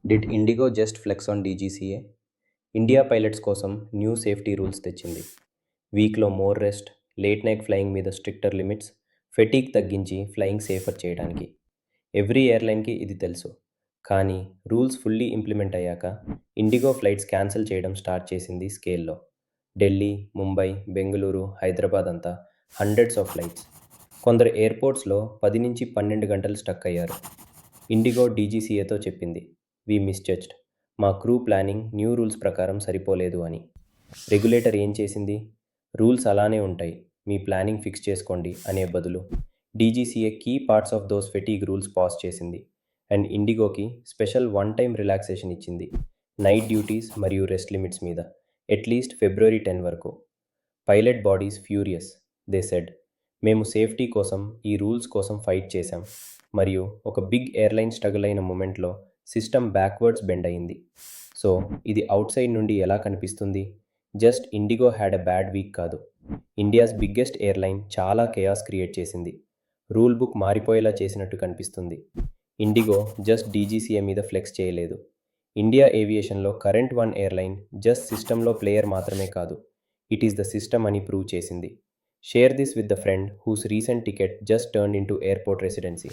Did IndiGo just flex on DGCA? India pilots కోసం new safety rules తెచ్చింది. వీక్లో more rest, late night flying మీద stricter limits, fatigue తగ్గించి flying safer చేయడానికి. Every ఎయిర్లైన్కి ఇది తెలుసు. కానీ రూల్స్ ఫుల్లీ ఇంప్లిమెంట్ అయ్యాక ఇండిగో ఫ్లైట్స్ క్యాన్సిల్ చేయడం స్టార్ట్ చేసింది స్కేల్లో. ఢిల్లీ, ముంబై, బెంగళూరు, హైదరాబాద్ అంతా హండ్రెడ్స్ ఆఫ్ ఫ్లైట్స్. కొందరు ఎయిర్పోర్ట్స్లో 10 నుంచి 12 గంటలు స్టక్ అయ్యారు. ఇండిగో డీజీసీఏతో చెప్పింది, "వీ మిస్జడ్జ్డ్. మా క్రూ ప్లానింగ్ న్యూ రూల్స్ ప్రకారం సరిపోలేదు" అని. రెగ్యులేటర్ ఏం చేసింది? రూల్స్ అలానే ఉంటాయి, మీ ప్లానింగ్ ఫిక్స్ చేసుకోండి అనే బదులు DGCA key parts of those fatigue rules pass చేసింది. అండ్ ఇండిగోకి స్పెషల్ వన్ టైం రిలాక్సేషన్ ఇచ్చింది, నైట్ డ్యూటీస్ మరియు రెస్ట్ లిమిట్స్ మీద, అట్లీస్ట్ ఫిబ్రవరి 10 వరకు. Pilot bodies furious. They said, "మేము సేఫ్టీ కోసం ఈ రూల్స్ కోసం ఫైట్ చేశాం, మరియు ఒక బిగ్ ఎయిర్లైన్ స్ట్రగుల్ అయిన మూమెంట్లో సిస్టమ్ బ్యాక్వర్డ్స్ బెండ్ అయింది." సో ఇది అవుట్ సైడ్ నుండి ఎలా కనిపిస్తుంది? Just IndiGo had a bad week కాదు, ఇండియాస్ బిగ్గెస్ట్ ఎయిర్లైన్ చాలా కేయాస్ క్రియేట్ చేసింది. రూల్ బుక్ మారిపోయేలా చేసినట్టు కనిపిస్తుంది. ఇండిగో జస్ట్ డీజీసీఏ మీద ఫ్లెక్స్ చేయలేదు. ఇండియా ఏవియేషన్లో కరెంట్ వన్ ఎయిర్లైన్ జస్ట్ సిస్టంలో ప్లేయర్ మాత్రమే కాదు, ఇట్ ఈస్ ద సిస్టమ్ అని ప్రూవ్ చేసింది. Share this with the friend whose recent ticket just turn in to airport residency.